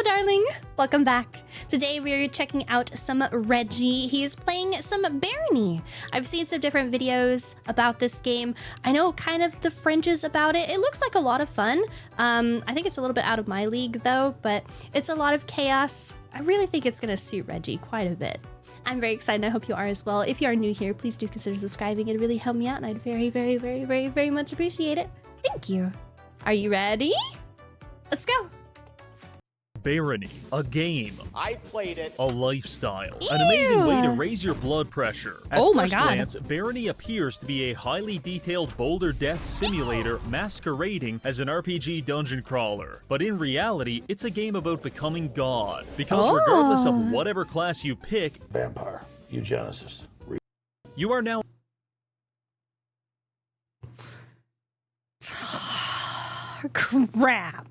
darling! Welcome back. Today we're checking out some Reggie. He's playing some Barony. I've seen some different videos about this game. I know kind of the fringes about it. It looks like a lot of fun. I think it's a little bit out of my league though, but it's a lot of chaos. I really think it's gonna suit Reggie quite a bit. I'm very excited. I hope you are as well. If you are new here, please do consider subscribing. It'd really help me out and I'd very much appreciate it. Thank you. Are you ready? Let's go. Barony, a game. I played it. A lifestyle. Ew. An amazing way to raise your blood pressure. At Oh my first God. glance, Barony appears to be a highly detailed boulder death simulator masquerading as an RPG dungeon crawler. But in reality, it's a game about becoming God. Because regardless of whatever class you pick, Vampire. Eugenicist. you are now Crap.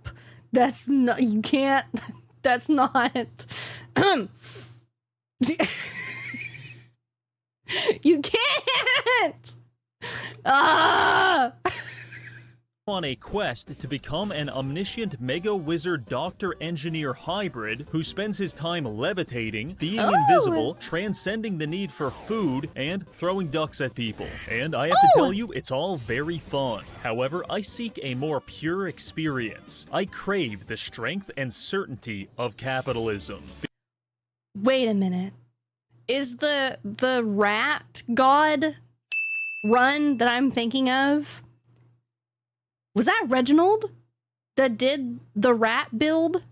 That's not, you can't, that's not, you can't! Ah! on a quest to become an omniscient mega wizard doctor engineer hybrid who spends his time levitating, being invisible, transcending the need for food, and throwing ducks at people. And I have to tell you, it's all very fun. However, I seek a more pure experience. I crave the strength and certainty of capitalism. Wait a minute. Is the rat god run that I'm thinking of, was that Reginald that did the rat build?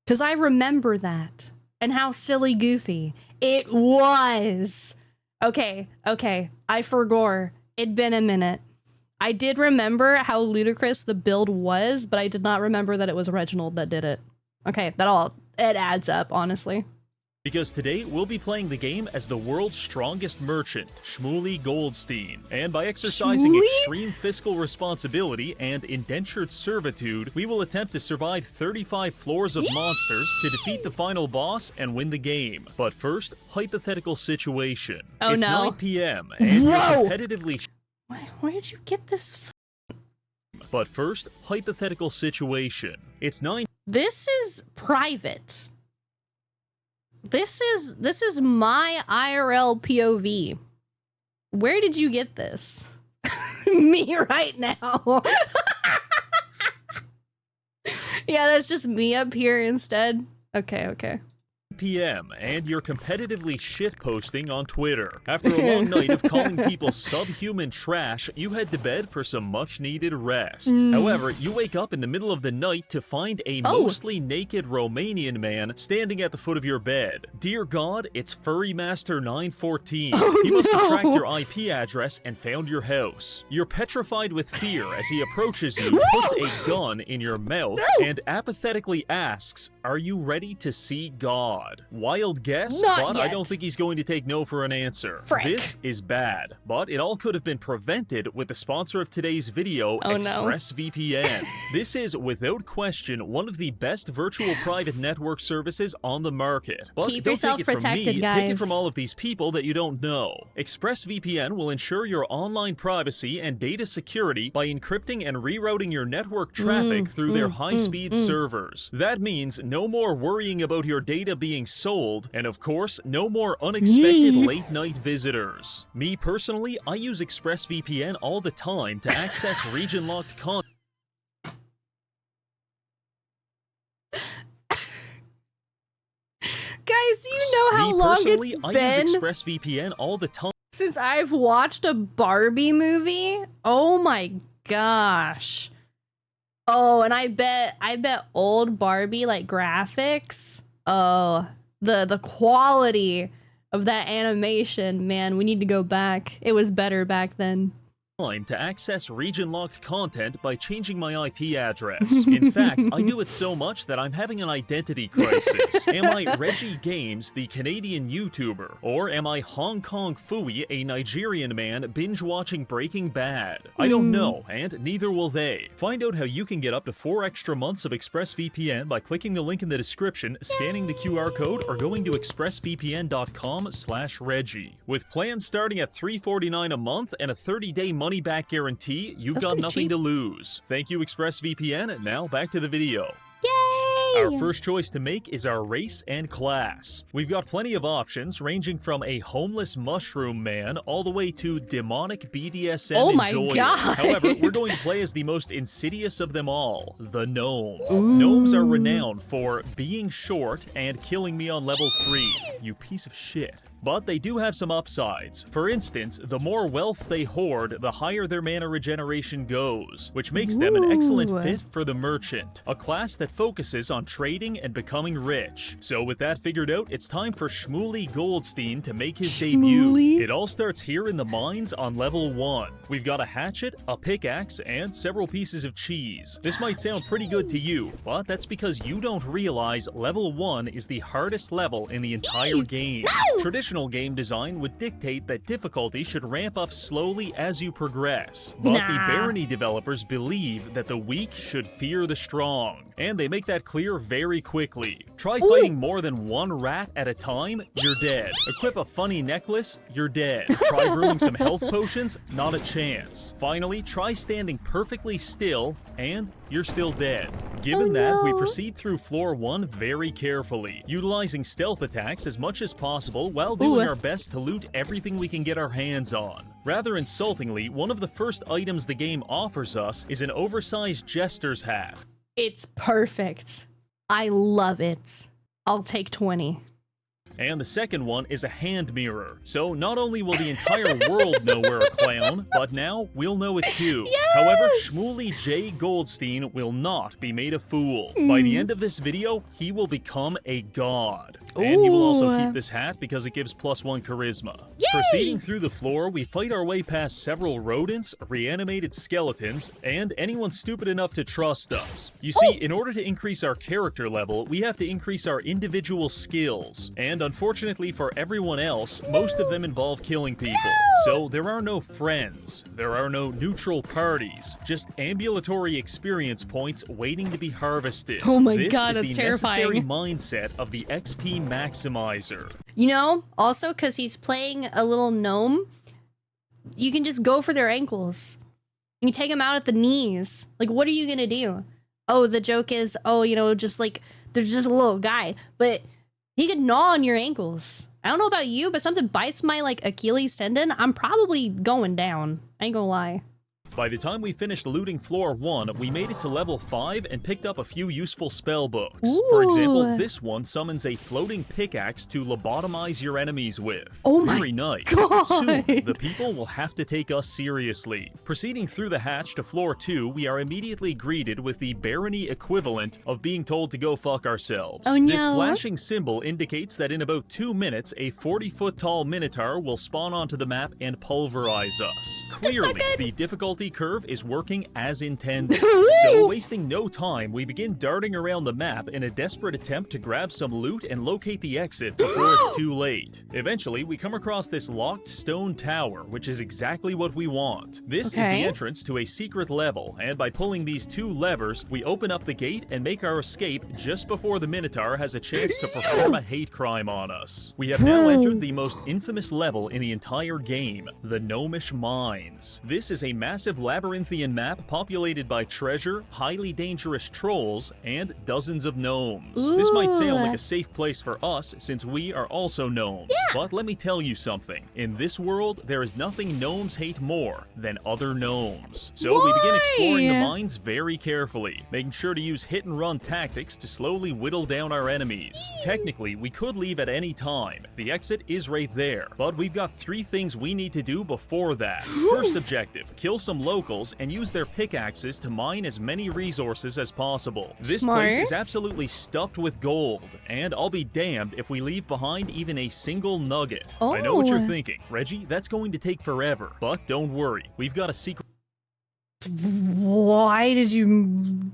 Because I remember that. And how silly goofy it was. Okay. I forgot. It'd been a minute. I did remember how ludicrous the build was, but I did not remember that it was Reginald that did it. Okay, it adds up, honestly. Because today, we'll be playing the game as the world's strongest merchant, Shmuley Goldstein. And by exercising extreme fiscal responsibility and indentured servitude, we will attempt to survive 35 floors of monsters to defeat the final boss and win the game. But first, hypothetical situation. Oh, it's no. 9 p.m. and you're competitively... Where did you get this? But first, hypothetical situation. It's 9... This is private. This is my IRL POV. Where did you get this? Me right now. Yeah, that's just me up here instead. Okay. p.m. and you're competitively shitposting on Twitter. After a long night of calling people subhuman trash, you head to bed for some much-needed rest. However, you wake up in the middle of the night to find a mostly naked Romanian man standing at the foot of your bed. Dear God, it's Furry Master 914. He must have tracked your IP address and found your house. You're petrified with fear as he approaches you, puts a gun in your mouth, and apathetically asks, "Are you ready to see God?" Wild guess, but I don't think he's going to take no for an answer. This is bad, but it all could have been prevented with the sponsor of today's video, ExpressVPN. This is, without question, one of the best virtual private network services on the market. But keep don't yourself take it protected, from me, guys. Take it from all of these people that you don't know. ExpressVPN will ensure your online privacy and data security by encrypting and rerouting your network traffic through their high-speed servers. That means no more worrying about your data being sold, and of course, no more unexpected late-night visitors. Me personally, I use ExpressVPN all the time to access region-locked content. Guys, you know how long it's been I use ExpressVPN all the time since I've watched a Barbie movie? Oh my gosh. Oh, and I bet old Barbie like graphics. Oh, the quality of that animation, man, we need to go back. It was better back then. to access region-locked content by changing my IP address. In fact, I do it so much that I'm having an identity crisis. Am I Reggie Games, the Canadian YouTuber? Or am I Hong Kong Fooey, a Nigerian man binge-watching Breaking Bad? I don't know, and neither will they. Find out how you can get up to 4 extra months of ExpressVPN by clicking the link in the description, scanning the QR code, or going to expressvpn.com/Reggie. With plans starting at $3.49 a month and a 30-day money-back guarantee, you've got nothing to lose. Thank you, ExpressVPN, and now back to the video. Yay! Our first choice to make is our race and class. We've got plenty of options, ranging from a homeless mushroom man all the way to demonic BDSM Oh my enjoyer. God. However, we're going to play as the most insidious of them all, the gnome. Gnomes are renowned for being short and killing me on level 3. You piece of shit. But they do have some upsides. For instance, the more wealth they hoard, the higher their mana regeneration goes, which makes them an excellent fit for the merchant, a class that focuses on trading and becoming rich. So with that figured out, it's time for Shmuley Goldstein to make his debut. It all starts here in the mines on level 1. We've got a hatchet, a pickaxe, and several pieces of cheese. This might sound pretty good to you, but that's because you don't realize level 1 is the hardest level in the entire game. Traditional game design would dictate that difficulty should ramp up slowly as you progress, but the Barony developers believe that the weak should fear the strong, and they make that clear very quickly. Try fighting more than one rat at a time, you're dead. Equip a funny necklace, you're dead. Try brewing some health potions, not a chance. Finally, try standing perfectly still, and you're still dead. Given that, we proceed through floor 1 very carefully, utilizing stealth attacks as much as possible while doing our best to loot everything we can get our hands on. Rather insultingly, one of the first items the game offers us is an oversized jester's hat. It's perfect. I love it. I'll take 20. And the second one is a hand mirror. So not only will the entire world know we're a clown, but now we'll know it too. Yes! However, Shmuley J. Goldstein will not be made a fool. By the end of this video, he will become a god. And you will also keep this hat because it gives +1 charisma. Yay! Proceeding through the floor, we fight our way past several rodents, reanimated skeletons, and anyone stupid enough to trust us. You see, in order to increase our character level, we have to increase our individual skills. And unfortunately for everyone else, most of them involve killing people. So there are no friends, there are no neutral parties, just ambulatory experience points waiting to be harvested. Oh my this God, is that's the necessary terrifying. mindset of the XP maximizer. You know, also because he's playing a little gnome, you can just go for their ankles. You can take them out at the knees. Like, what are you gonna do? Oh, the joke is, oh, you know, just like, there's just a little guy, but he could gnaw on your ankles. I don't know about you, but something bites my, like, Achilles tendon, I'm probably going down. I ain't gonna lie. By the time we finished looting floor 1, we made it to level 5 and picked up a few useful spell books. For example, this one summons a floating pickaxe to lobotomize your enemies with. Oh my Very nice. God. Soon, the people will have to take us seriously. Proceeding through the hatch to floor 2, we are immediately greeted with the Barony equivalent of being told to go fuck ourselves. Oh, no. This flashing symbol indicates that in about 2 minutes, a 40-foot tall minotaur will spawn onto the map and pulverize us. Clearly, the difficulty curve is working as intended. So, wasting no time, we begin darting around the map in a desperate attempt to grab some loot and locate the exit before it's too late. Eventually, we come across this locked stone tower, which is exactly what we want. This is the entrance to a secret level, and by pulling these 2 levers, we open up the gate and make our escape just before the Minotaur has a chance to perform a hate crime on us. We have now entered the most infamous level in the entire game, the Gnomish Mines. This is a massive labyrinthian map populated by treasure, highly dangerous trolls, and dozens of gnomes. This might sound like a safe place for us since we are also gnomes, but let me tell you something. In this world, there is nothing gnomes hate more than other gnomes. So we begin exploring the mines very carefully, making sure to use hit-and-run tactics to slowly whittle down our enemies. Technically, we could leave at any time. The exit is right there, but we've got 3 things we need to do before that. First objective, kill some locals and use their pickaxes to mine as many resources as possible. This place is absolutely stuffed with gold, and I'll be damned if we leave behind even a single nugget. I know what you're thinking. Reggie, that's going to take forever, but don't worry. We've got a secret. Why did you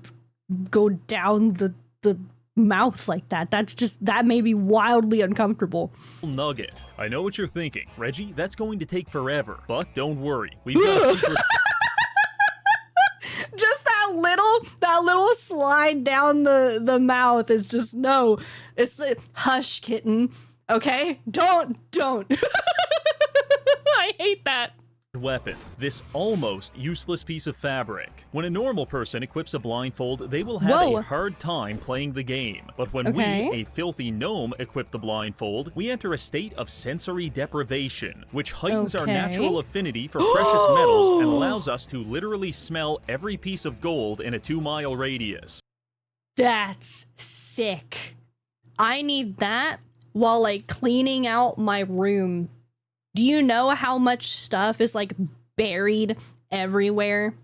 go down the mouth like that? That made me wildly uncomfortable. Nugget. I know what you're thinking. Reggie, that's going to take forever, but don't worry. We've got a secret. Just that little slide down the mouth is just, no. It's the hush, kitten. Okay? Don't. I hate that. weapon, this almost useless piece of fabric. When a normal person equips a blindfold, they will have a hard time playing the game. But when we, a filthy gnome, equip the blindfold, we enter a state of sensory deprivation, which heightens our natural affinity for precious metals and allows us to literally smell every piece of gold in a 2-mile radius. That's sick. I need that while, like, cleaning out my room. Do you know how much stuff is, like, buried everywhere?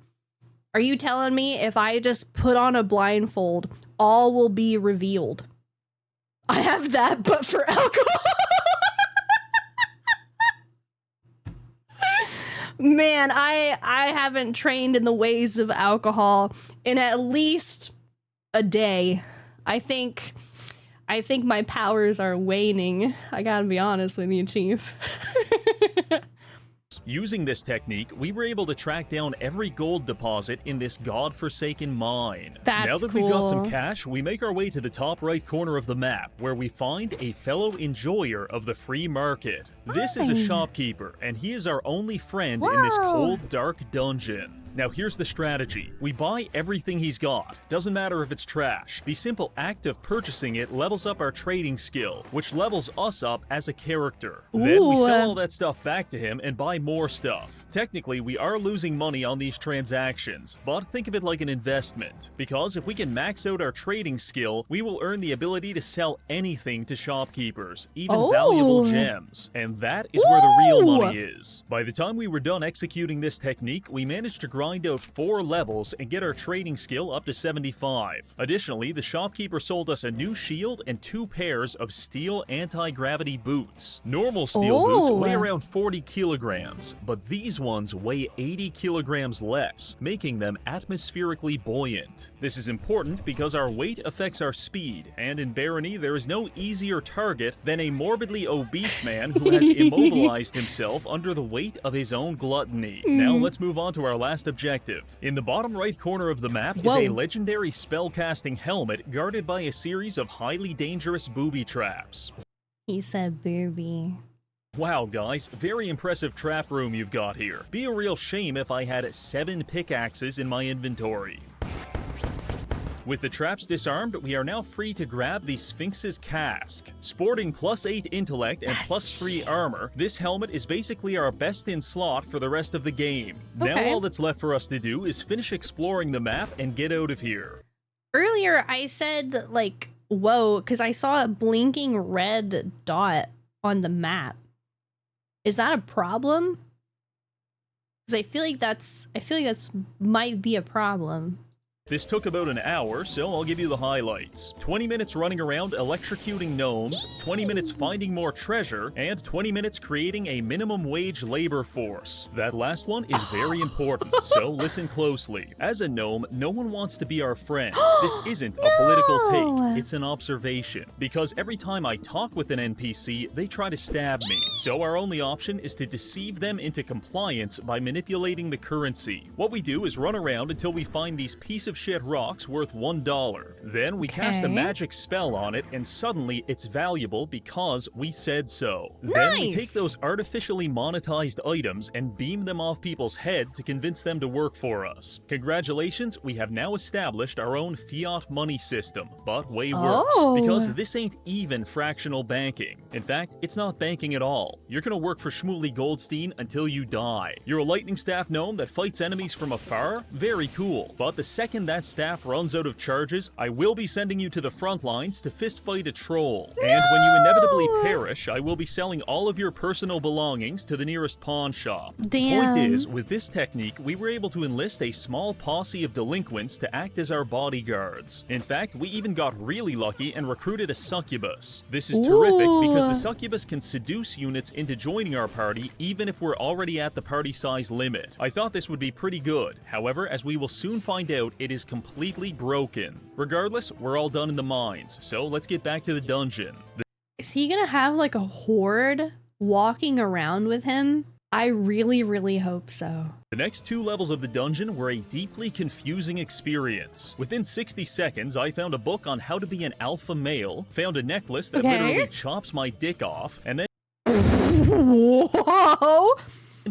Are you telling me if I just put on a blindfold, all will be revealed? I have that, but for alcohol. Man, I haven't trained in the ways of alcohol in at least a day. I think my powers are waning. I gotta be honest with you, Chief. Using this technique, we were able to track down every gold deposit in this godforsaken mine. Now that we've got some cash, we make our way to the top right corner of the map, where we find a fellow enjoyer of the free market. This is a shopkeeper, and he is our only friend in this cold, dark dungeon. Now here's the strategy. We buy everything he's got. Doesn't matter if it's trash. The simple act of purchasing it levels up our trading skill, which levels us up as a character. Then we sell all that stuff back to him and buy more stuff. Technically, we are losing money on these transactions, but think of it like an investment. Because if we can max out our trading skill, we will earn the ability to sell anything to shopkeepers, even valuable gems. And that is where the real money is. By the time we were done executing this technique, we managed to grind out 4 levels and get our trading skill up to 75. Additionally, the shopkeeper sold us a new shield and 2 pairs of steel anti-gravity boots. Normal steel boots weigh around 40 kilograms, but these ones weigh 80 kilograms less, making them atmospherically buoyant. This is important because our weight affects our speed, and in Barony there is no easier target than a morbidly obese man who has immobilized himself under the weight of his own gluttony. Now let's move on to our last objective. In the bottom right corner of the map is a legendary spellcasting helmet guarded by a series of highly dangerous booby traps. He said booby. Wow, guys, very impressive trap room you've got here. Be a real shame if I had 7 pickaxes in my inventory. With the traps disarmed, we are now free to grab the Sphinx's cask. Sporting +8 intellect and +3 armor, this helmet is basically our best in slot for the rest of the game. Now all that's left for us to do is finish exploring the map and get out of here. Earlier, I said, like, whoa, because I saw a blinking red dot on the map. Is that a problem? Because I feel like that's might be a problem. This took about an hour, so I'll give you the highlights. 20 minutes running around electrocuting gnomes, 20 minutes finding more treasure, and 20 minutes creating a minimum wage labor force. That last one is very important, so listen closely. As a gnome, no one wants to be our friend. This isn't a political take, it's an observation. Because every time I talk with an NPC, they try to stab me. So our only option is to deceive them into compliance by manipulating the currency. What we do is run around until we find these piece of shit rocks worth $1. Then we cast a magic spell on it, and suddenly it's valuable because we said so. Then we take those artificially monetized items and beam them off people's head to convince them to work for us. Congratulations, we have now established our own fiat money system, but way worse, because this ain't even fractional banking. In fact, it's not banking at all. You're gonna work for Shmuley Goldstein until you die. You're a lightning staff gnome that fights enemies from afar? Very cool. But the second that staff runs out of charges, I will be sending you to the front lines to fistfight a troll. And when you inevitably perish, I will be selling all of your personal belongings to the nearest pawn shop. The point is, with this technique, we were able to enlist a small posse of delinquents to act as our bodyguards. In fact, we even got really lucky and recruited a succubus. This is terrific because the succubus can seduce units into joining our party even if we're already at the party size limit. I thought this would be pretty good. However, as we will soon find out, it is completely broken. Regardless, we're all done in the mines, so let's get back to the dungeon. Is he gonna have like a horde walking around with him? I really, really hope so. The next 2 levels of the dungeon were a deeply confusing experience. Within 60 seconds, I found a book on how to be an alpha male, found a necklace that literally chops my dick off, and then Whoa!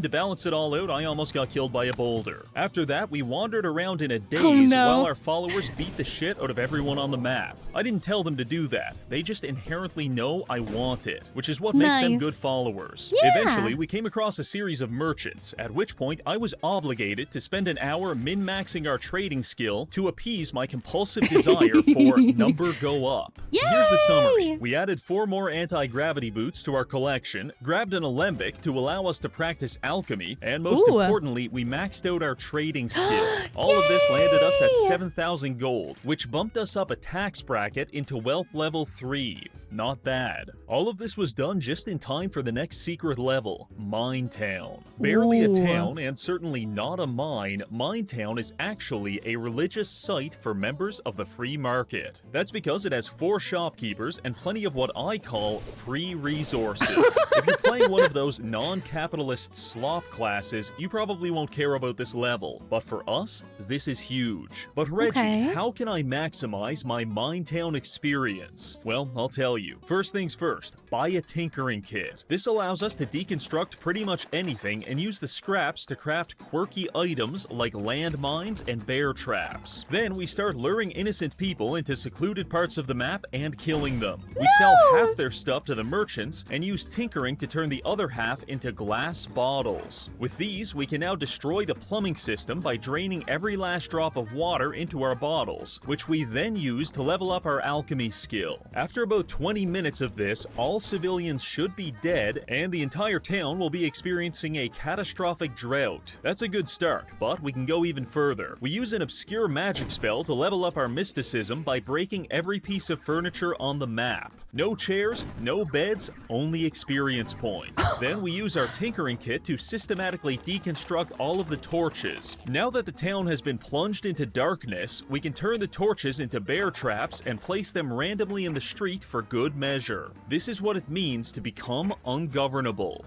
To balance it all out, I almost got killed by a boulder. After that, we wandered around in a daze Oh, no. while our followers beat the shit out of everyone on the map. I didn't tell them to do that. They just inherently know I want it, which is what makes them Nice. good followers. Yeah. Eventually, we came across a series of merchants, at which point I was obligated to spend an hour min-maxing our trading skill to appease my compulsive desire for number go up. Here's the summary. We added 4 more anti-gravity boots to our collection, grabbed an alembic to allow us to practice alchemy, and most Ooh. importantly, we maxed out our trading skill. All of this landed us at 7,000 gold, which bumped us up a tax bracket into wealth level 3. Not bad. All of this was done just in time for the next secret level, Mine Town. Barely a Ooh. town, and certainly not a mine, Mine Town is actually a religious site for members of the free market. That's because it has 4 shopkeepers and plenty of what I call free resources. If you're playing one of those non-capitalist slop classes, you probably won't care about this level, but for us, this is huge. But Reggie, Okay. how can I maximize my Mine Town experience? Well, I'll tell you. First things first, buy a tinkering kit. This allows us to deconstruct pretty much anything and use the scraps to craft quirky items like landmines and bear traps. Then we start luring innocent people into secluded parts of the map and killing them. We sell half their stuff to the merchants and use tinkering to turn the other half into glass bottles. With these, we can now destroy the plumbing system by draining every last drop of water into our bottles, which we then use to level up our alchemy skill. After about 20 minutes of this, all civilians should be dead, and the entire town will be experiencing a catastrophic drought. That's a good start, but we can go even further. We use an obscure magic spell to level up our mysticism by breaking every piece of furniture on the map. No chairs, no beds, only experience points. Then we use our tinkering kit to systematically deconstruct all of the torches. Now that the town has been plunged into darkness, we can turn the torches into bear traps and place them randomly in the street for good measure. This is what it means to become ungovernable.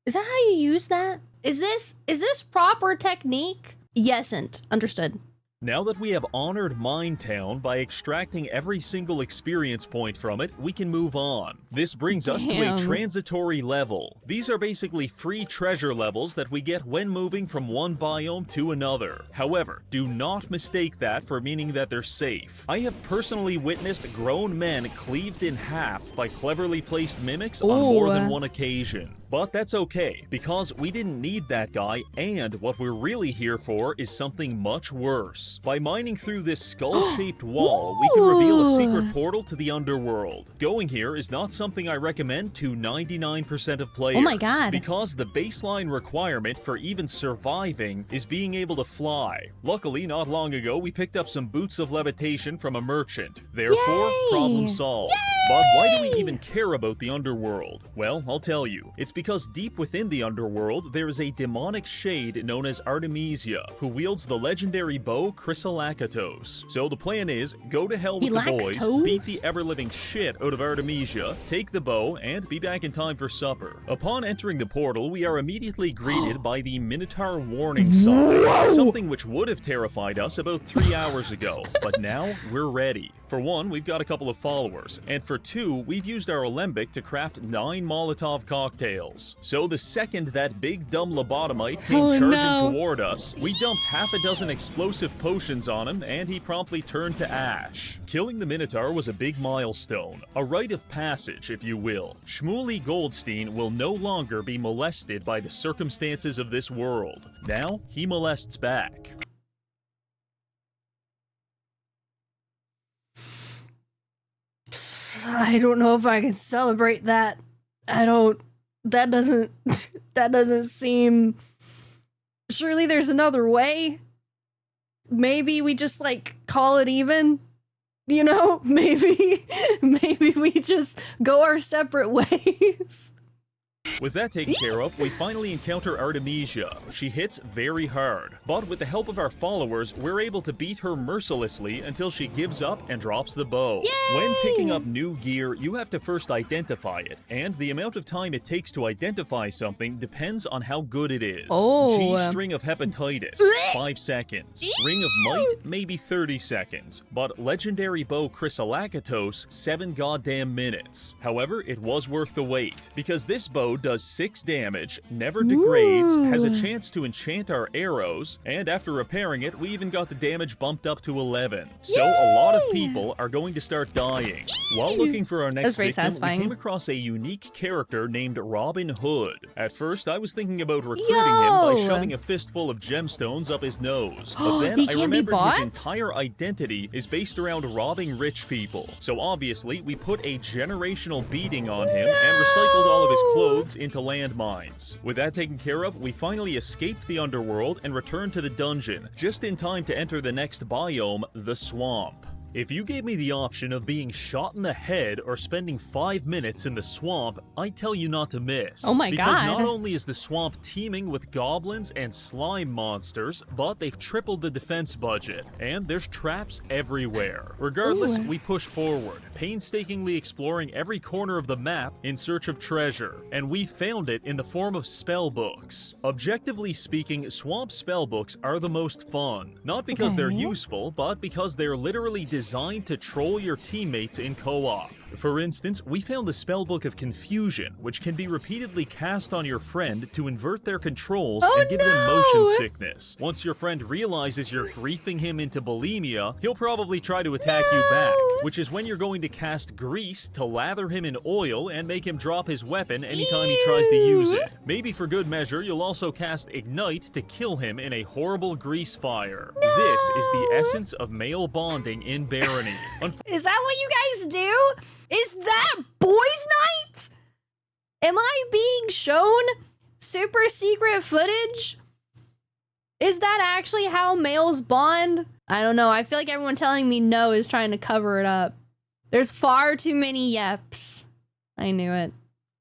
Is that how you use that? Is this proper technique? Yesn't. Understood. Now that we have honored Mine Town by extracting every single experience point from it, we can move on. This brings us to a Damn. transitory level. These are basically free treasure levels that we get when moving from one biome to another. However, do not mistake that for meaning that they're safe. I have personally witnessed grown men cleaved in half by cleverly placed mimics on more than Ooh. one occasion. But that's okay, because we didn't need that guy, and what we're really here for is something much worse. By mining through this skull-shaped wall, we can reveal a secret portal to the underworld. Going here is not something I recommend to 99% of players. Oh my God. Because the baseline requirement for even surviving is being able to fly. Luckily, not long ago, we picked up some boots of levitation from a merchant. Therefore, Yay! problem solved. But why do we even care about the underworld? Well, I'll tell you. It's because deep within the underworld, there is a demonic shade known as Artemisia, who wields the legendary bow Chrysolakatos. So the plan is, go to hell with the likes boys, toes? beat the ever-living shit out of Artemisia, take the bow, and be back in time for supper. Upon entering the portal, we are immediately greeted by the Minotaur warning sign, something which would have terrified us about 3 hours ago, but now we're ready. For one, we've got a couple of followers, and for two, we've used our alembic to craft 9 Molotov cocktails. So the second that big dumb lobotomite came charging toward us, we dumped half a dozen explosive potions on him, and he promptly turned to ash. Killing the Minotaur was a big milestone, a rite of passage, if you will. Shmuley Goldstein will no longer be molested by the circumstances of this world. Now, he molests back. I don't know if I can celebrate that. That doesn't seem. Surely there's another way. Maybe we just call it even. You know, maybe we just go our separate ways. With that taken care of, we finally encounter Artemisia. She hits very hard, but with the help of our followers, we're able to beat her mercilessly until she gives up and drops the bow. Yay! When picking up new gear, you have to first identify it, and the amount of time it takes to identify something depends on how good it is. Oh. G string of hepatitis, 5 seconds. Ring of might, maybe 30 seconds. But legendary bow Chrysolacatos, 7 goddamn minutes. However, it was worth the wait, because this bow does 6 damage, never degrades, has a chance to enchant our arrows, and after repairing it, we even got the damage bumped up to 11. So a lot of people are going to start dying. While looking for our next very victim, satisfying. we came across a unique character named Robin Hood. At first, I was thinking about recruiting him by shoving a fistful of gemstones up his nose, but then He I can't be remembered his bought? entire identity is based around robbing rich people. So obviously, we put a generational beating on him and recycled all of his clothes into landmines. With that taken care of, we finally escaped the underworld and returned to the dungeon, just in time to enter the next biome, the swamp. If you gave me the option of being shot in the head or spending 5 minutes in the swamp, I'd tell you not to miss. Oh my because God. not only is the swamp teeming with goblins and slime monsters, but they've tripled the defense budget, and there's traps everywhere. Regardless, we push forward, painstakingly exploring every corner of the map in search of treasure, and we found it in the form of spellbooks. Objectively speaking, swamp spellbooks are the most fun, not because they're useful, but because they're literally designed to troll your teammates in co-op. For instance, we found the Spellbook of Confusion, which can be repeatedly cast on your friend to invert their controls and give them motion sickness. Once your friend realizes you're griefing him into bulimia, he'll probably try to attack you back, which is when you're going to cast Grease to lather him in oil and make him drop his weapon anytime he tries to use it. Maybe for good measure, you'll also cast Ignite to kill him in a horrible grease fire. This is the essence of male bonding in Barony. Is that what you guys do? Is that boys' night? Am I being shown super secret footage? Is that actually how males bond? I don't know. I feel like everyone telling me no is trying to cover it up. There's far too many yeps. I knew it.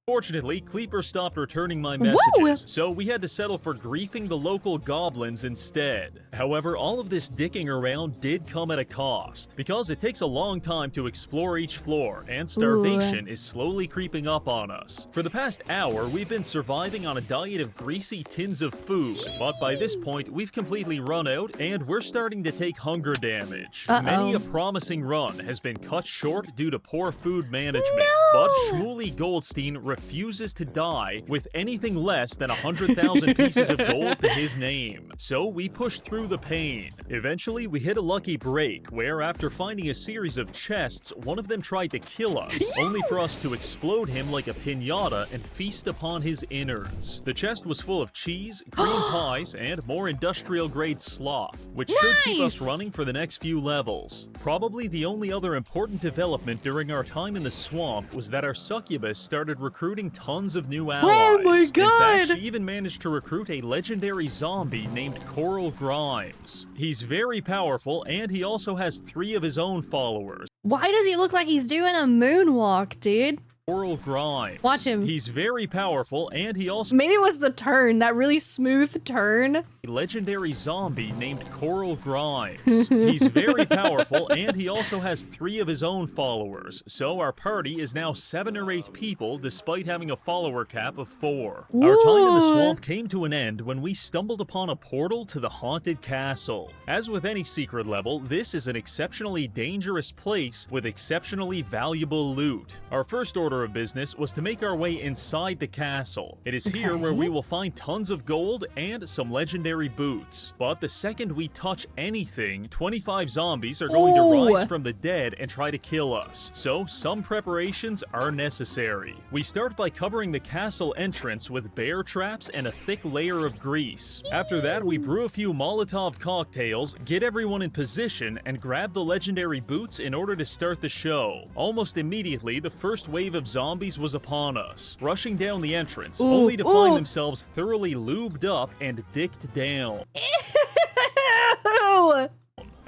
Fortunately, Kleeper stopped returning my messages, so we had to settle for griefing the local goblins instead. However, all of this dicking around did come at a cost, because it takes a long time to explore each floor, and starvation is slowly creeping up on us. For the past hour, we've been surviving on a diet of greasy tins of food, but by this point, we've completely run out, and we're starting to take hunger damage. Many a promising run has been cut short due to poor food management, but Shmuley Goldstein refuses to die with anything less than 100,000 pieces of gold to his name. So we pushed through the pain. Eventually, we hit a lucky break where, after finding a series of chests, one of them tried to kill us, only for us to explode him like a piñata and feast upon his innards. The chest was full of cheese, cream pies, and more industrial-grade slop, which should keep us running for the next few levels. Probably the only other important development during our time in the swamp was that our succubus started recruiting tons of new allies. Oh my God! In fact, she even managed to recruit a legendary zombie named Coral Grimes. He's very powerful, and he also has 3 of his own followers. Why does he look like he's doing a moonwalk, dude? Coral Grimes. Watch him. He's very powerful, and he also Maybe it was the turn, that really smooth turn. a legendary zombie named Coral Grimes. He's very powerful, and he also has 3 of his own followers, so our party is now 7 or 8 people despite having a follower cap of 4. Our time in the swamp came to an end when we stumbled upon a portal to the haunted castle. As with any secret level, this is an exceptionally dangerous place with exceptionally valuable loot. Our first order of business was to make our way inside the castle. It is here where we will find tons of gold and some legendary boots. But the second we touch anything, 25 zombies are going to rise from the dead and try to kill us. So some preparations are necessary. We start by covering the castle entrance with bear traps and a thick layer of grease. After that, we brew a few Molotov cocktails, get everyone in position, and grab the legendary boots in order to start the show. Almost immediately, the first wave of zombies was upon us, rushing down the entrance, only to find themselves thoroughly lubed up and dicked down. Ew.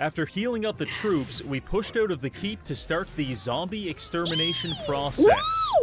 After healing up the troops, we pushed out of the keep to start the zombie extermination process.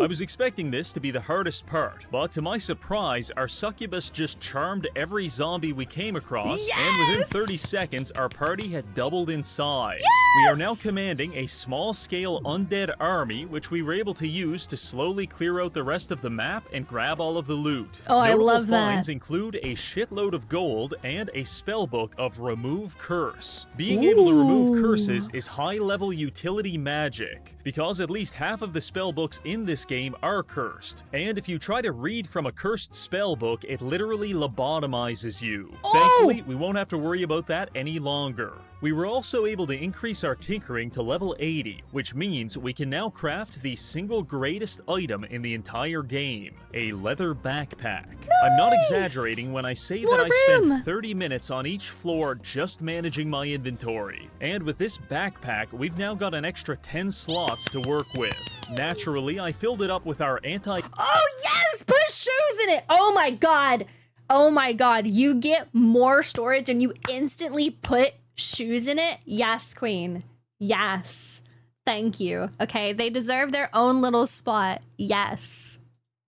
I was expecting this to be the hardest part, but to my surprise, our succubus just charmed every zombie we came across, and within 30 seconds, our party had doubled in size. We are now commanding a small-scale undead army, which we were able to use to slowly clear out the rest of the map and grab all of the loot. Oh, I Notable love finds that. include a shitload of gold and a spellbook of Remove Curse. Being able to remove curses is high-level utility magic, because at least half of the spellbooks in this game are cursed, and if you try to read from a cursed spellbook, it literally lobotomizes you. Thankfully, we won't have to worry about that any longer. We were also able to increase our tinkering to level 80, which means we can now craft the single greatest item in the entire game, a leather backpack. I'm not exaggerating when I say that I spent 30 minutes on each floor just managing my inventory. And with this backpack, we've now got an extra 10 slots to work with. Naturally, I filled it up with our Oh yes! Put shoes in it! Oh my god! Oh my god, you get more storage and you instantly put shoes in it? Yes, queen. Yes. Thank you. Okay, they deserve their own little spot. Yes.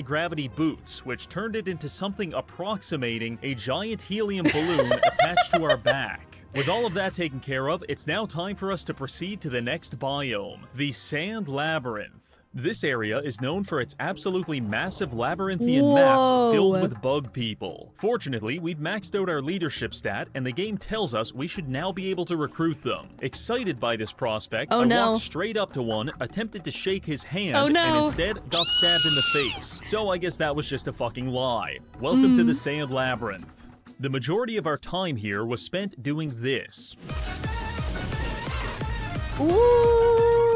Gravity boots, which turned it into something approximating a giant helium balloon attached to our back. With all of that taken care of, it's now time for us to proceed to the next biome, the Sand Labyrinth. This area is known for its absolutely massive labyrinthian maps filled with bug people. Fortunately, we've maxed out our leadership stat, and the game tells us we should now be able to recruit them. Excited by this prospect, I walked straight up to one, attempted to shake his hand, and instead got stabbed in the face. So I guess that was just a fucking lie. Welcome to the Sand Labyrinth. The majority of our time here was spent doing this.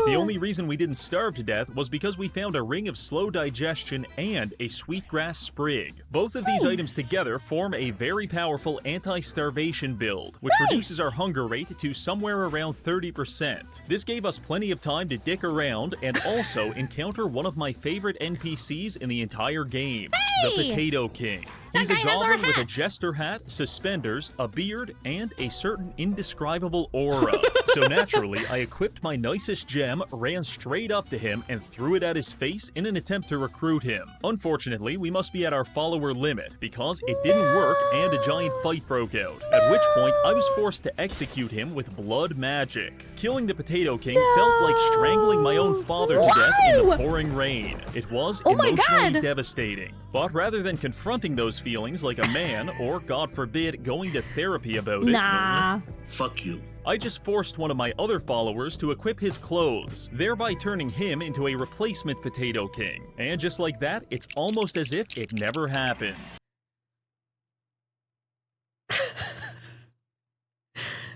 The only reason we didn't starve to death was because we found a ring of slow digestion and a sweetgrass sprig. Both of these items together form a very powerful anti-starvation build, which reduces our hunger rate to somewhere around 30%. This gave us plenty of time to dick around and also encounter one of my favorite NPCs in the entire game, the Potato King. He's a goblin with a jester hat, suspenders, a beard, and a certain indescribable aura. So naturally, I equipped my nicest gem, ran straight up to him, and threw it at his face in an attempt to recruit him. Unfortunately, we must be at our follower limit, because it didn't work and a giant fight broke out, at which point I was forced to execute him with blood magic. Killing the Potato King felt like strangling my own father to death in the pouring rain. It was emotionally devastating. But rather than confronting those feelings like a man, or God forbid, going to therapy about it, fuck you. I just forced one of my other followers to equip his clothes, thereby turning him into a replacement Potato King. And just like that, it's almost as if it never happened.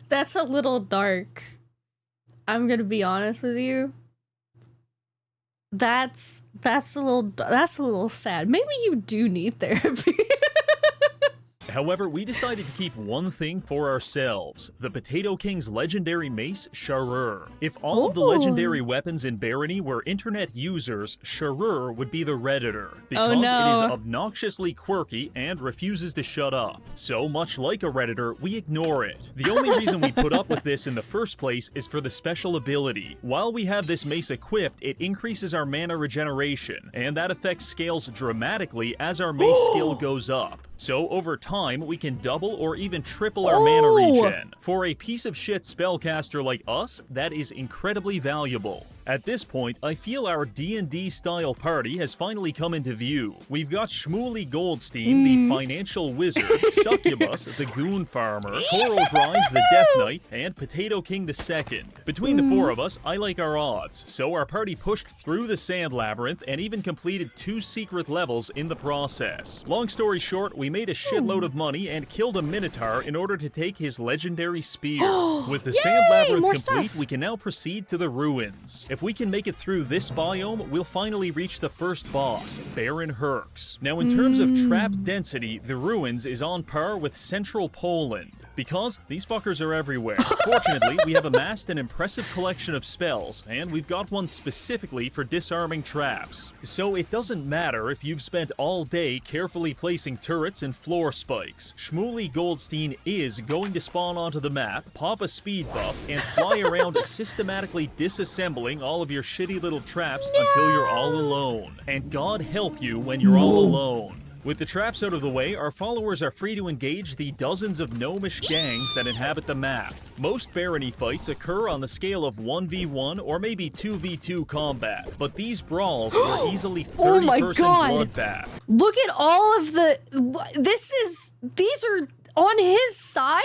That's a little dark. I'm gonna be honest with you. That's a little sad. Maybe you do need therapy. However, we decided to keep one thing for ourselves, the Potato King's legendary mace, Sharur. If all of the legendary weapons in Barony were internet users, Sharur would be the Redditor, because it is obnoxiously quirky and refuses to shut up. So, much like a Redditor, we ignore it. The only reason we put up with this in the first place is for the special ability. While we have this mace equipped, it increases our mana regeneration, and that effect scales dramatically as our mace skill goes up. So over time, we can double or even triple our mana regen. For a piece of shit spellcaster like us, that is incredibly valuable. At this point, I feel our D&D style party has finally come into view. We've got Shmooly Goldstein, the financial wizard, Succubus, the goon farmer, Coral Grimes, the Death Knight, and Potato King II. Between the four of us, I like our odds, so our party pushed through the Sand Labyrinth and even completed 2 secret levels in the process. Long story short, we made a shitload of money and killed a Minotaur in order to take his legendary spear. With the Sand Labyrinth complete, we can now proceed to the ruins. If we can make it through this biome, we'll finally reach the first boss, Baron Herks. Now, in terms of trap density, the ruins is on par with central Poland. Because these fuckers are everywhere. Fortunately, we have amassed an impressive collection of spells, and we've got one specifically for disarming traps. So it doesn't matter if you've spent all day carefully placing turrets and floor spikes. Shmooly Goldstein is going to spawn onto the map, pop a speed buff, and fly around systematically disassembling all of your shitty little traps until you're all alone. And God help you when you're all alone. With the traps out of the way, our followers are free to engage the dozens of gnomish gangs that inhabit the map. Most Barony fights occur on the scale of 1v1 or maybe 2v2 combat, but these brawls were easily 30-person bloodbaths. Look at all of the... These are on his side?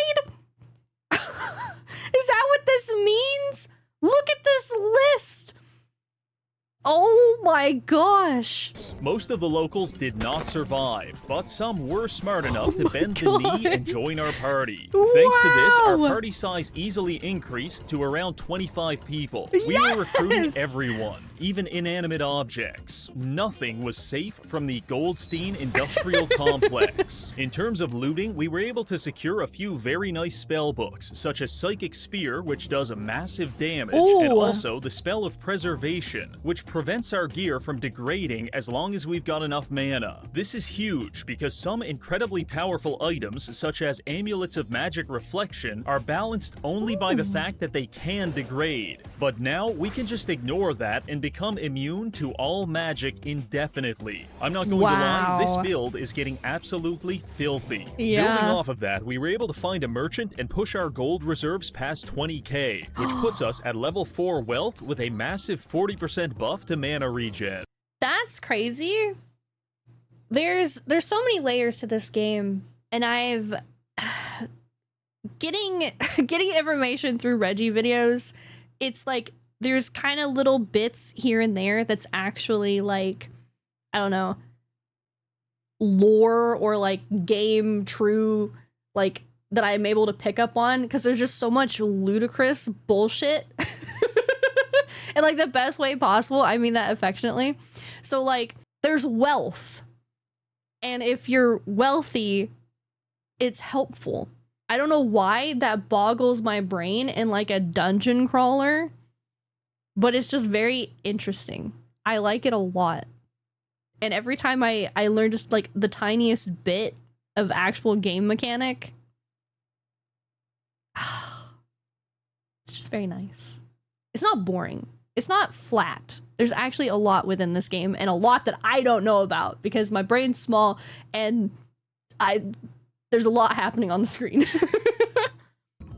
Is that what this means? Look at this list! Oh my gosh. Most of the locals did not survive, but some were smart enough to bend the knee and join our party. Thanks to this, our party size easily increased to around 25 people. We were recruiting everyone, even inanimate objects. Nothing was safe from the Goldstein Industrial Complex. In terms of looting, we were able to secure a few very nice spell books, such as Psychic Spear, which does a massive damage, and also the Spell of Preservation, which prevents our gear from degrading as long as we've got enough mana. This is huge because some incredibly powerful items, such as Amulets of Magic Reflection, are balanced only by the fact that they can degrade. But now we can just ignore that and become immune to all magic indefinitely. I'm not going to lie, this build is getting absolutely filthy. Building off of that, we were able to find a merchant and push our gold reserves past 20k, which puts us at level 4 wealth with a massive 40% buff to mana regen. That's crazy. There's so many layers to this game, and I've getting information through Reggie videos. It's like there's kind of little bits here and there that's actually like, I don't know, lore or like game true, like that I'm able to pick up on, because there's just so much ludicrous bullshit. In like the best way possible. I mean that affectionately. So like there's wealth, and if you're wealthy, it's helpful. I don't know why that boggles my brain in like a dungeon crawler, but it's just very interesting. I like it a lot. And every time I learn just like the tiniest bit of actual game mechanic, it's just very nice. It's not boring. It's not flat. There's actually a lot within this game, and a lot that I don't know about because my brain's small and there's a lot happening on the screen.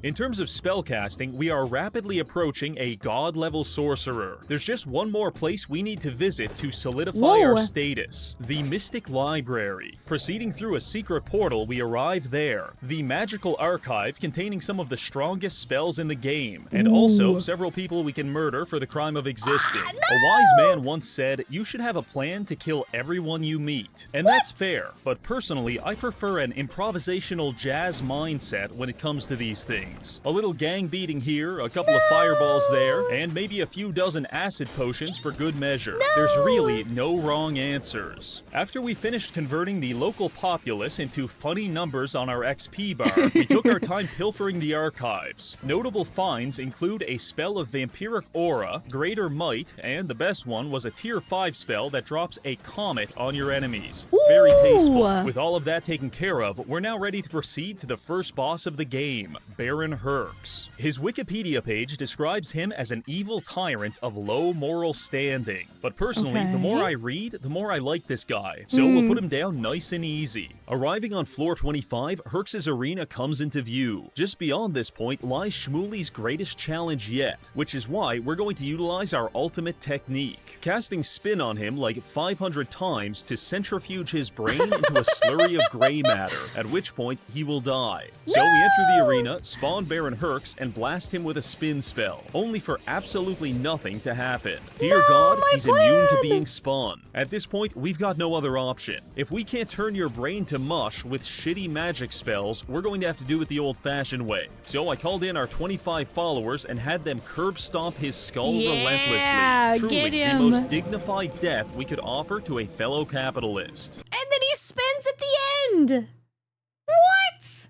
In terms of spellcasting, we are rapidly approaching a god-level sorcerer. There's just one more place we need to visit to solidify our status: the Mystic Library. Proceeding through a secret portal, we arrive there. The magical archive containing some of the strongest spells in the game, and also several people we can murder for the crime of existing. A wise man once said, you should have a plan to kill everyone you meet. And that's fair, but personally, I prefer an improvisational jazz mindset when it comes to these things. A little gang beating here, a couple of fireballs there, and maybe a few dozen acid potions for good measure. There's really no wrong answers. After we finished converting the local populace into funny numbers on our XP bar, we took our time pilfering the archives. Notable finds include a spell of Vampiric Aura, Greater Might, and the best one was a tier 5 spell that drops a comet on your enemies. Very tasteful. With all of that taken care of, we're now ready to proceed to the first boss of the game, Baron Herks. His Wikipedia page describes him as an evil tyrant of low moral standing. But personally, the more I read, the more I like this guy, so we'll put him down nice and easy. Arriving on floor 25, Herks' arena comes into view. Just beyond this point lies Shmooly's greatest challenge yet, which is why we're going to utilize our ultimate technique, casting spin on him like 500 times to centrifuge his brain into a slurry of gray matter, at which point he will die. So we enter the arena, spawn Baron Herks, and blast him with a spin spell, only for absolutely nothing to happen. Dear God, he's immune to being spun. At this point, we've got no other option. If we can't turn your brain to mush with shitty magic spells, we're going to have to do it the old-fashioned way. So I called in our 25 followers and had them curb stomp his skull relentlessly. Truly, the most dignified death we could offer to a fellow capitalist. And then he spins at the end! What?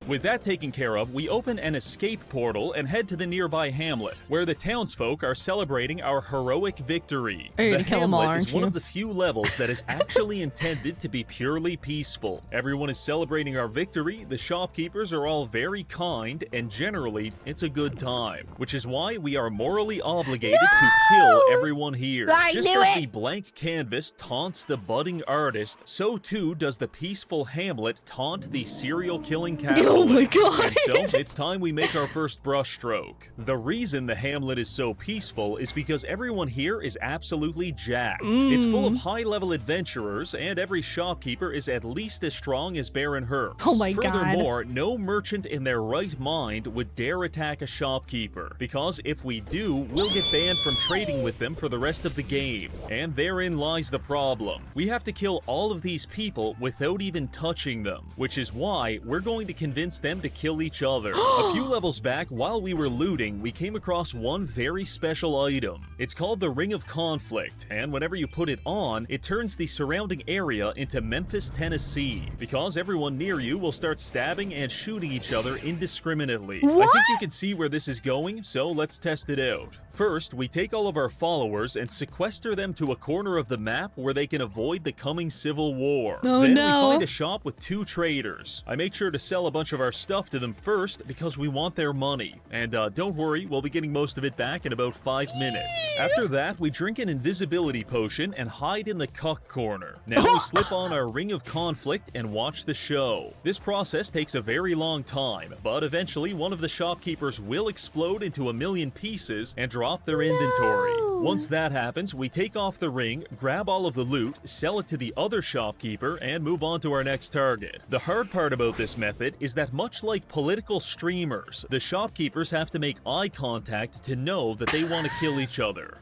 With that taken care of, we open an escape portal and head to the nearby Hamlet, where the townsfolk are celebrating our heroic victory. You're The gonna kill 'em all, Hamlet is aren't one you? of the few levels that is actually intended to be purely peaceful. Everyone is celebrating our victory, the shopkeepers are all very kind, and generally, it's a good time. Which is why we are morally obligated to kill everyone here. I Just knew as it! the blank canvas taunts the budding artist, so too does the peaceful Hamlet taunt the serial-killing capitalist. Oh my god! And so, it's time we make our first brushstroke. The reason the Hamlet is so peaceful is because everyone here is absolutely jacked. It's full of high-level adventurers, and every shopkeeper is at least as strong as Baron Herks. Oh my god. Furthermore, no merchant in their right mind would dare attack a shopkeeper, because if we do, we'll get banned from trading with them for the rest of the game. And therein lies the problem. We have to kill all of these people without even touching them, which is why we're going to convince them to kill each other. A few levels back, while we were looting, we came across one very special item. It's called the Ring of Conflict, and whenever you put it on, it turns the surrounding area into Memphis, Tennessee, because everyone near you will start stabbing and shooting each other indiscriminately. I think you can see where this is going, so let's test it out. First, we take all of our followers and sequester them to a corner of the map where they can avoid the coming civil war. Oh, then no. we find a shop with 2 traders. I make sure to sell a bunch of our stuff to them first because we want their money. And don't worry, we'll be getting most of it back in about 5 minutes. After that, we drink an invisibility potion and hide in the cuck corner. Now we slip on our Ring of Conflict and watch the show. This process takes a very long time, but eventually one of the shopkeepers will explode into a million pieces and drop their inventory. Once that happens, we take off the ring, grab all of the loot, sell it to the other shopkeeper, and move on to our next target. The hard part about this method is that much like political streamers, the shopkeepers have to make eye contact to know that they want to kill each other.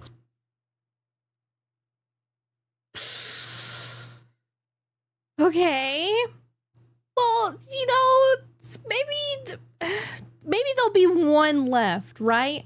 Okay. Well, you know, maybe there'll be one left, right?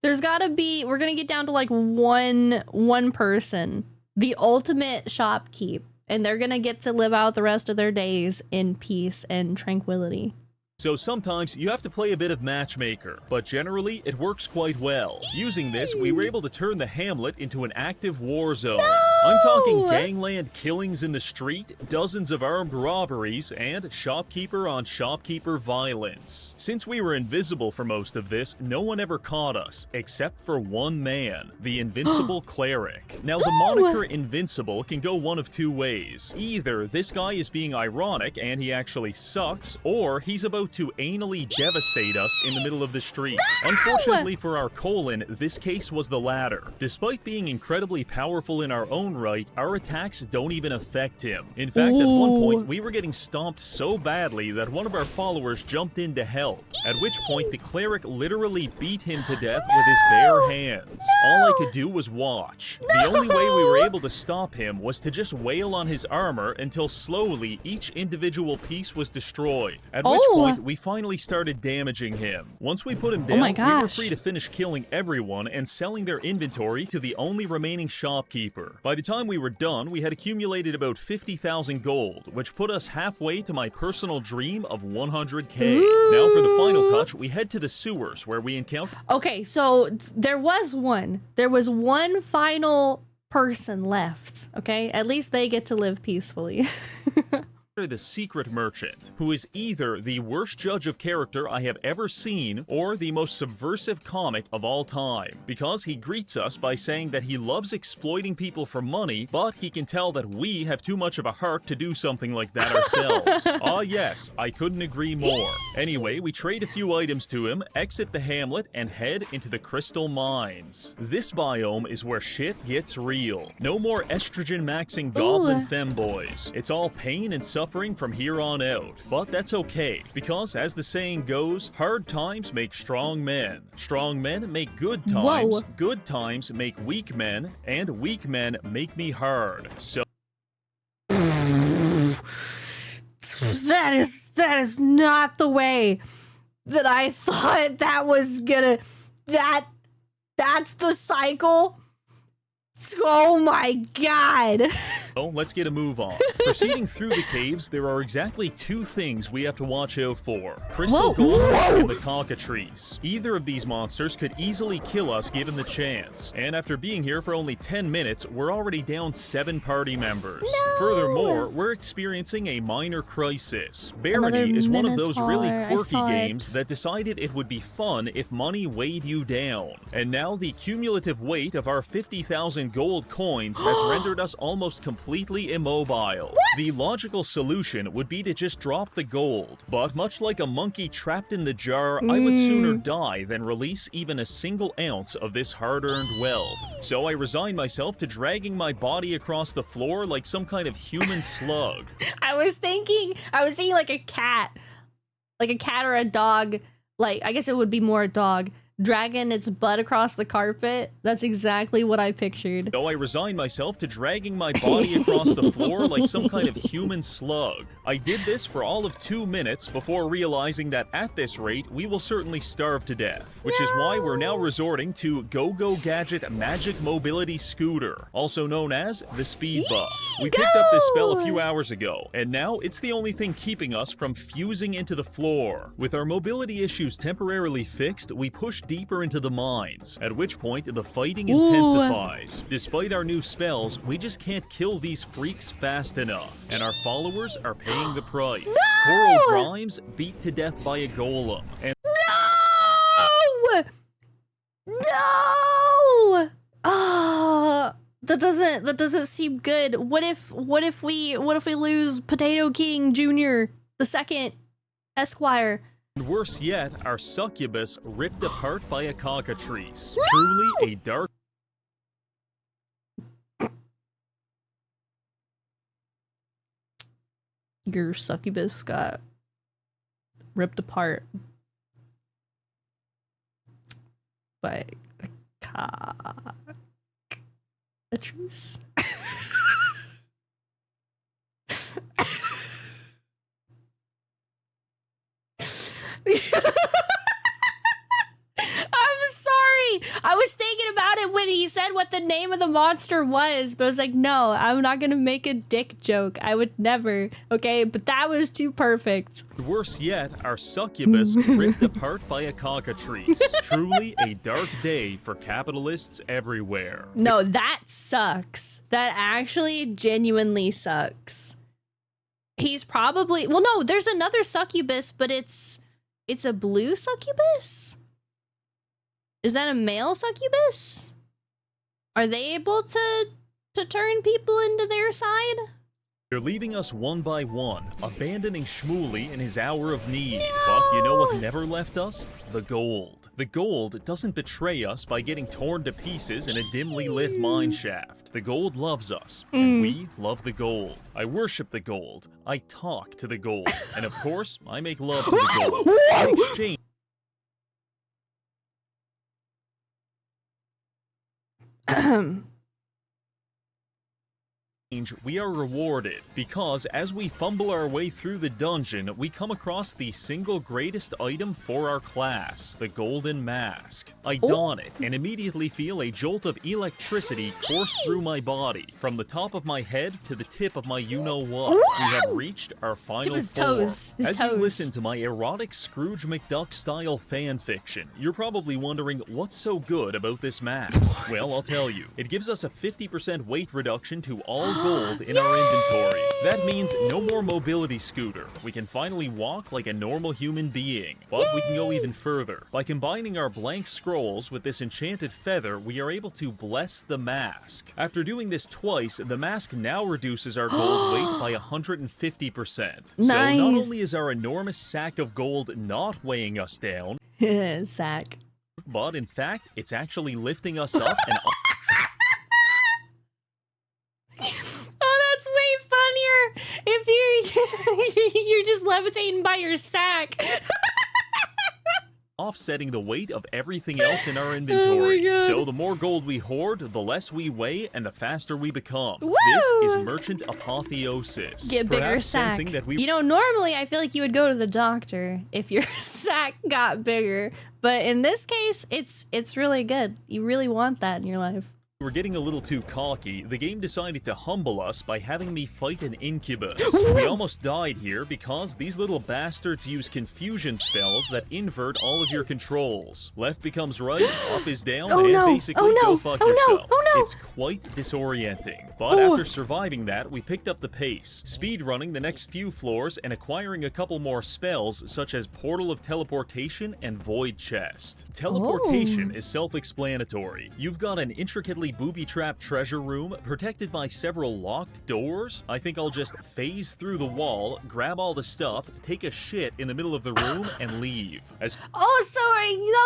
There's gotta be, we're gonna get down to like one person, the ultimate shopkeep, and they're gonna get to live out the rest of their days in peace and tranquility. So sometimes you have to play a bit of matchmaker, but generally it works quite well. Using this, we were able to turn the Hamlet into an active war zone. I'm talking gangland killings in the street, dozens of armed robberies, and shopkeeper on shopkeeper violence. Since we were invisible for most of this, no one ever caught us, except for one man, the Invincible Cleric. Now the moniker Invincible can go one of 2 ways. Either this guy is being ironic and he actually sucks, or he's about to anally devastate us in the middle of the street. Unfortunately for our colon, this case was the latter. Despite being incredibly powerful in our own right, our attacks don't even affect him. In fact, at one point, we were getting stomped so badly that one of our followers jumped in to help, at which point the cleric literally beat him to death with his bare hands. All I could do was watch. The only way we were able to stop him was to just wail on his armor until slowly each individual piece was destroyed, at which point we finally started damaging him. Once we put him down, we were free to finish killing everyone and selling their inventory to the only remaining shopkeeper. By the time we were done, we had accumulated about 50,000 gold, which put us halfway to my personal dream of 100k. Now for the final touch, we head to the sewers where we encounter... Okay, so there was one final person left, okay? At least they get to live peacefully. the secret merchant, who is either the worst judge of character I have ever seen or the most subversive comic of all time, because he greets us by saying that he loves exploiting people for money, but he can tell that we have too much of a heart to do something like that ourselves. Ah yes, I couldn't agree more. Anyway, we trade a few items to him, exit the Hamlet, and head into the Crystal Mines. This biome is where shit gets real. No more estrogen-maxing goblin femboys. It's all pain and suffering from here on out. But that's okay, because as the saying goes, hard times make strong men. Strong men make good times. Good times make weak men. And weak men make me hard. So that is not the way that I thought that was gonna... That's the cycle? Oh my god. So let's get a move on. Proceeding through the caves, there are exactly two things we have to watch out for. Crystal gold and the cockatrice. Either of these monsters could easily kill us given the chance. And after being here for only 10 minutes, we're already down 7 party members. No! Furthermore, we're experiencing a minor crisis. Barony is one of those really quirky games that decided it would be fun if money weighed you down. And now the cumulative weight of our 50,000 gold coins has rendered us almost completely immobile. What? The logical solution would be to just drop the gold, but much like a monkey trapped in the jar, I would sooner die than release even a single ounce of this hard-earned wealth. So I resign myself to dragging my body across the floor like some kind of human slug. I was thinking like a cat or a dog, like, I guess it would be more a dog, dragging its butt across the carpet. That's exactly what I pictured. So I resign myself to dragging my body across the floor like some kind of human slug. I did this for all of 2 minutes before realizing that at this rate, we will certainly starve to death. Which is why we're now resorting to Go-Go Gadget Magic Mobility Scooter, also known as the Speed Buff. We picked up this spell a few hours ago, and now it's the only thing keeping us from fusing into the floor. With our mobility issues temporarily fixed, we push deeper into the mines, at which point the fighting intensifies. Despite our new spells, we just can't kill these freaks fast enough, and our followers are paying the price. Coral Grimes beat to death by a golem, and No! Ah, that doesn't seem good. What if we lose Potato King Jr., the second Esquire? worse yet, our succubus ripped apart by a cockatrice. Truly a dark... Your succubus got ripped apart by a cockatrice. I'm sorry. I was thinking about it when he said what the name of the monster was, but I was like, no, I'm not gonna make a dick joke. I would never. Okay, but that was too perfect. Worse yet, our succubus ripped apart by a cockatrice. Truly a dark day for capitalists everywhere. No, that sucks. That actually genuinely sucks. He's probably, well, no, there's another succubus, but it's a blue succubus? Is that a male succubus? Are they able to turn people into their side? They're leaving us one by one, abandoning Shmooly in his hour of need. But you know what never left us? The gold. The gold doesn't betray us by getting torn to pieces in a dimly lit mine shaft. The gold loves us, and we love the gold. I worship the gold. I talk to the gold. And of course, I make love to the gold. In exchange, we are rewarded, because as we fumble our way through the dungeon, we come across the single greatest item for our class, the Golden Mask. I don it, and immediately feel a jolt of electricity course through my body, from the top of my head to the tip of my you-know-what. We have reached our final form. As you listen to my erotic Scrooge McDuck-style fanfiction, you're probably wondering what's so good about this mask. Well, I'll tell you. It gives us a 50% weight reduction to all gold in our inventory. That means no more mobility scooter. We can finally walk like a normal human being. But we can go even further. By combining our blank scrolls with this enchanted feather, we are able to bless the mask. After doing this twice, the mask now reduces our gold weight by 150%. Nice. So not only is our enormous sack of gold not weighing us down, sack, but in fact, it's actually lifting us up and up. If you're just levitating by your sack. Offsetting the weight of everything else in our inventory. So the more gold we hoard, the less we weigh, and the faster we become. Woo! This is merchant apotheosis. Get a bigger sack. You know, normally I feel like you would go to the doctor if your sack got bigger, but in this case, it's really good. You really want that in your life. We're getting a little too cocky. The game decided to humble us by having me fight an incubus. We almost died here because these little bastards use confusion spells that invert all of your controls. Left becomes right, up is down, basically go fuck yourself. It's quite disorienting. But after surviving that, we picked up the pace, speedrunning the next few floors and acquiring a couple more spells such as Portal of Teleportation and Void Chest. Teleportation is self-explanatory. You've got an intricately booby-trapped treasure room protected by several locked doors. I think I'll just phase through the wall, grab all the stuff, take a shit in the middle of the room, and leave.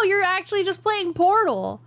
You're actually just playing Portal.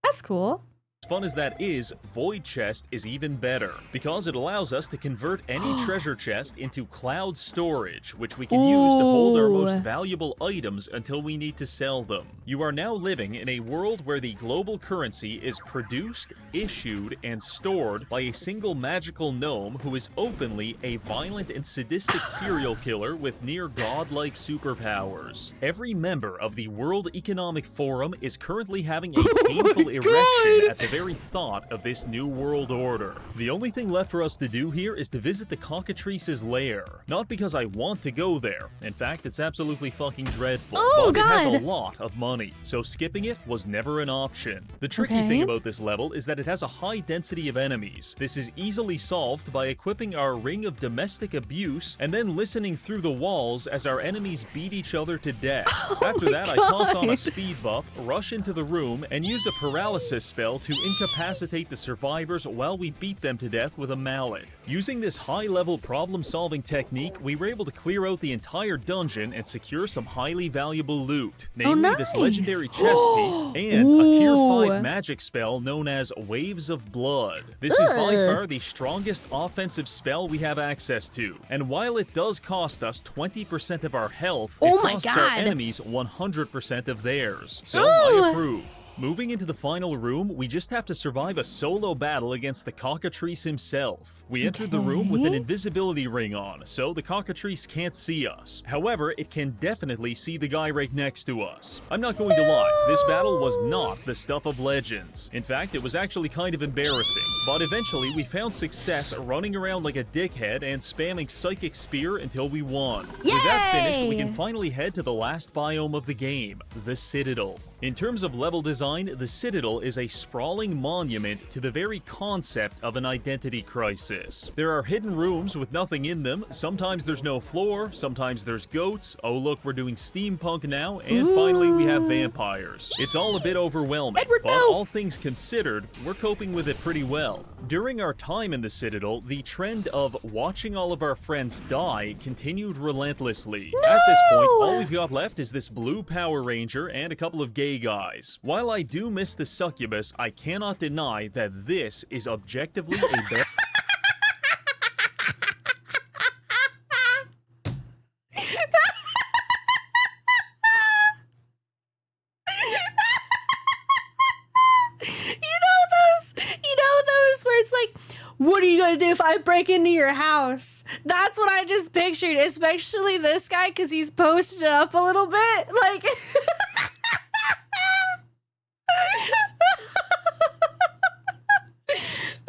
That's cool. As fun as that is, Void Chest is even better, because it allows us to convert any treasure chest into cloud storage, which we can use to hold our most valuable items until we need to sell them. You are now living in a world where the global currency is produced, issued, and stored by a single magical gnome who is openly a violent and sadistic serial killer with near godlike superpowers. Every member of the World Economic Forum is currently having a painful erection at the very thought of this new world order. The only thing left for us to do here is to visit the cockatrice's lair. Not because I want to go there. In fact, it's absolutely fucking dreadful. But it has a lot of money, so skipping it was never an option. The tricky thing about this level is that it has a high density of enemies. This is easily solved by equipping our ring of domestic abuse and then listening through the walls as our enemies beat each other to death. After that, I toss on a speed buff, rush into the room, and use a paralysis spell to incapacitate the survivors while we beat them to death with a mallet. Using this high-level problem-solving technique, we were able to clear out the entire dungeon and secure some highly valuable loot, namely this legendary chest piece and a tier 5 magic spell known as Waves of Blood. This is by far the strongest offensive spell we have access to, and while it does cost us 20% of our health, it costs our enemies 100% of theirs. So I approve. Moving into the final room, we just have to survive a solo battle against the cockatrice himself. We entered the room with an invisibility ring on, so the cockatrice can't see us. However, it can definitely see the guy right next to us. I'm not going to lie, this battle was not the stuff of legends. In fact, it was actually kind of embarrassing. But eventually, we found success running around like a dickhead and spamming Psychic Spear until we won. With that finished, we can finally head to the last biome of the game, the Citadel. In terms of level design, the Citadel is a sprawling monument to the very concept of an identity crisis. There are hidden rooms with nothing in them, sometimes there's no floor, sometimes there's goats, oh look, we're doing steampunk now, and finally we have vampires. It's all a bit overwhelming, but all things considered, we're coping with it pretty well. During our time in the Citadel, the trend of watching all of our friends die continued relentlessly. At this point, all we've got left is this blue Power Ranger and a couple of gay guys. While I do miss the succubus, I cannot deny that this is objectively a better... What are you gonna do if I break into your house? That's what I just pictured, especially this guy, because he's posted up a little bit. Like,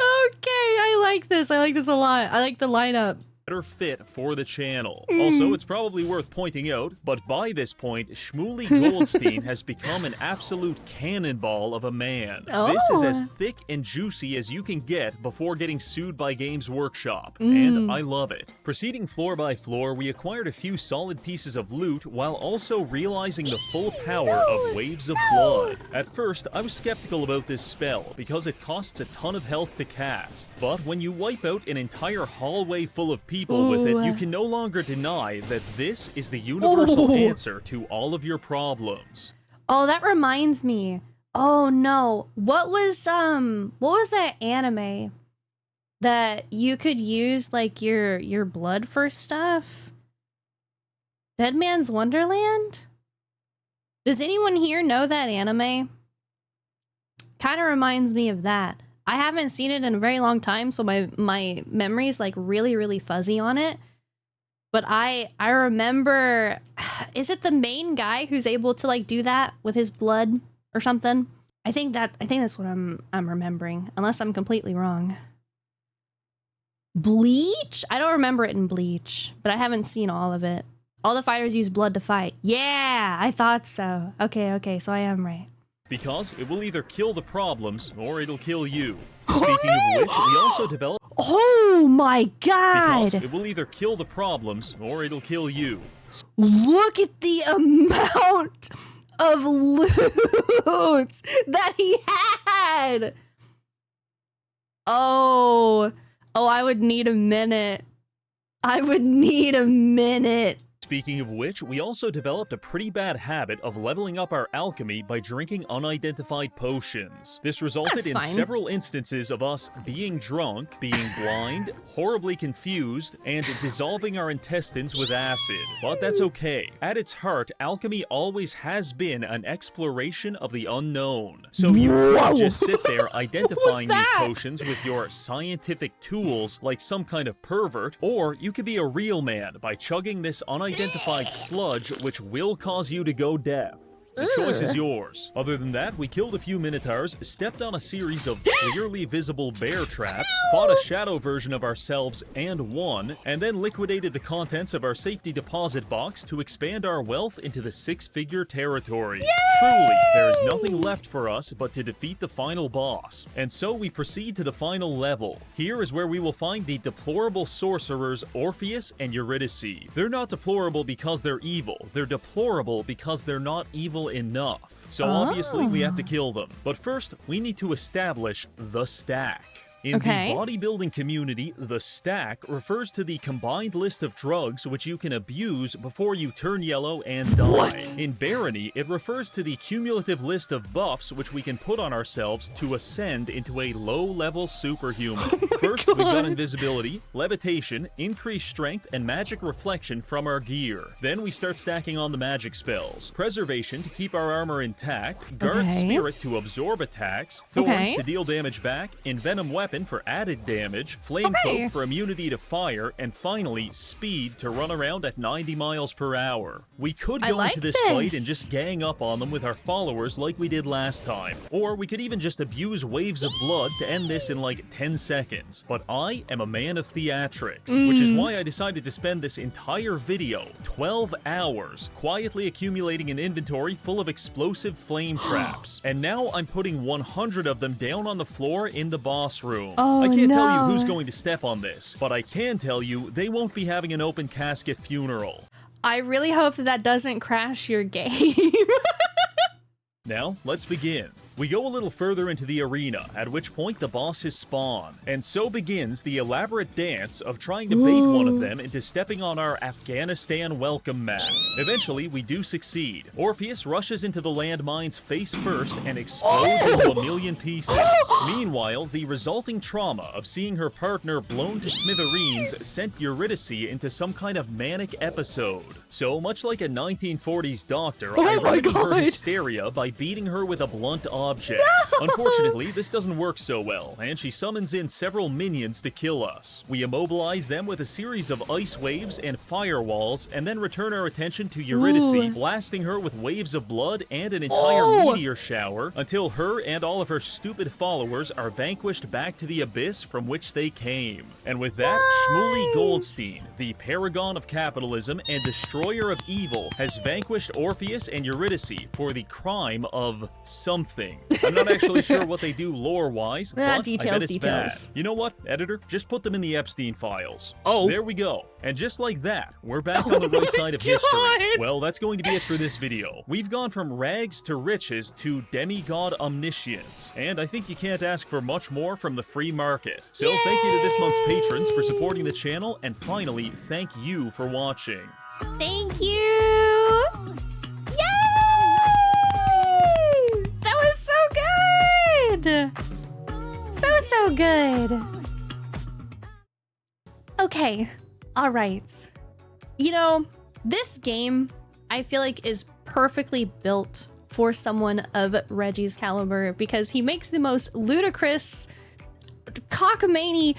okay, I like this. I like this a lot. I like the lineup. Better fit for the channel. Also, it's probably worth pointing out, but by this point, Shmuley Goldstein has become an absolute cannonball of a man. This is as thick and juicy as you can get before getting sued by Games Workshop, and I love it. Proceeding floor by floor, we acquired a few solid pieces of loot while also realizing the full power of Waves of Blood. At first, I was skeptical about this spell because it costs a ton of health to cast, but when you wipe out an entire hallway full of people with it, you can no longer deny that this is the universal answer to all of your problems. Oh, that reminds me. Oh no. What was that anime that you could use like your blood for stuff? Dead Man's Wonderland? Does anyone here know that anime? Kind of reminds me of that. I haven't seen it in a very long time, so my memory's like really fuzzy on it. But I remember, is it the main guy who's able to like do that with his blood or something? I think that's what I'm remembering, unless I'm completely wrong. Bleach? I don't remember it in Bleach, but I haven't seen all of it. All the fighters use blood to fight. Yeah, I thought so. Okay, so I am right. Because it will either kill the problems or it'll kill you. Speaking of which, we also developed... Oh my god! Because it will either kill the problems or it'll kill you. Look at the amount of loot that he had! Oh, I would need a minute. Speaking of which, we also developed a pretty bad habit of leveling up our alchemy by drinking unidentified potions. This resulted in several instances of us being drunk, being blind, horribly confused, and dissolving our intestines with acid. But that's okay. At its heart, alchemy always has been an exploration of the unknown. So you can't just sit there identifying these potions with your scientific tools like some kind of pervert, or you could be a real man by chugging this unidentified sludge, which will cause you to go deaf. The choice is yours. Other than that, we killed a few minotaurs, stepped on a series of clearly visible bear traps, fought a shadow version of ourselves and won, and then liquidated the contents of our safety deposit box to expand our wealth into the six-figure territory. Yay! Truly, there is nothing left for us but to defeat the final boss. And so we proceed to the final level. Here is where we will find the deplorable sorcerers Orpheus and Eurydice. They're not deplorable because they're evil. They're deplorable because they're not evil enough. So obviously we have to kill them. But first, we need to establish the stack. In the bodybuilding community, the stack refers to the combined list of drugs which you can abuse before you turn yellow and die. What? In Barony, it refers to the cumulative list of buffs which we can put on ourselves to ascend into a low-level superhuman. First, we've got invisibility, levitation, increased strength, and magic reflection from our gear. Then we start stacking on the magic spells. Preservation to keep our armor intact, guard spirit to absorb attacks, thorns to deal damage back, envenom weapon for added damage, flame cloak for immunity to fire, and finally, speed to run around at 90 miles per hour. We could go into this fight and just gang up on them with our followers like we did last time. Or we could even just abuse waves of blood to end this in like 10 seconds. But I am a man of theatrics, which is why I decided to spend this entire video, 12 hours, quietly accumulating an inventory full of explosive flame traps. And now I'm putting 100 of them down on the floor in the boss room. I can't tell you who's going to step on this, but I can tell you they won't be having an open casket funeral. I really hope that doesn't crash your game. Now, let's begin. We go a little further into the arena, at which point the bosses spawn, and so begins the elaborate dance of trying to bait one of them into stepping on our Afghanistan welcome mat. Eventually, we do succeed. Orpheus rushes into the landmines face first and explodes into a million pieces. Meanwhile, the resulting trauma of seeing her partner blown to smithereens sent Eurydice into some kind of manic episode. So, much like a 1940s doctor, I remedied her hysteria by beating her with a blunt object. No! Unfortunately, this doesn't work so well, and she summons in several minions to kill us. We immobilize them with a series of ice waves and firewalls, and then return our attention to Eurydice, blasting her with waves of blood and an entire meteor shower, until her and all of her stupid followers are vanquished back to the abyss from which they came. And with that, Shmuley Goldstein, the paragon of capitalism and destroyer of evil, has vanquished Orpheus and Eurydice for the crime of something. I'm not actually sure what they do lore-wise, but I bet it's bad. You know what, editor? Just put them in the Epstein files. There we go. And just like that, we're back on the right side of history. Well, that's going to be it for this video. We've gone from rags to riches to demigod omniscience, and I think you can't ask for much more from the free market. So thank you to this month's patrons for supporting the channel, and finally, thank you for watching. Thank you! That was so good! So good! Okay, alright. You know, this game, I feel like, is perfectly built for someone of Reggie's caliber because he makes the most ludicrous, cockamamie,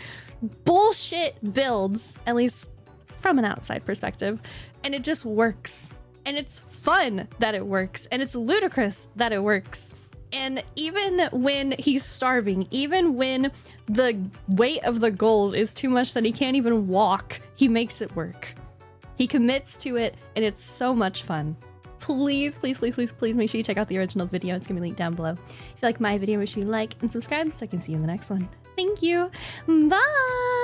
bullshit builds, at least from an outside perspective, and it just works. And it's fun that it works, and it's ludicrous that it works. And even when he's starving, even when the weight of the gold is too much that he can't even walk, he makes it work. He commits to it, and it's so much fun. Please, please, please, please, please make sure you check out the original video. It's gonna be linked down below. If you like my video, make sure you like and subscribe so I can see you in the next one. Thank you. Bye!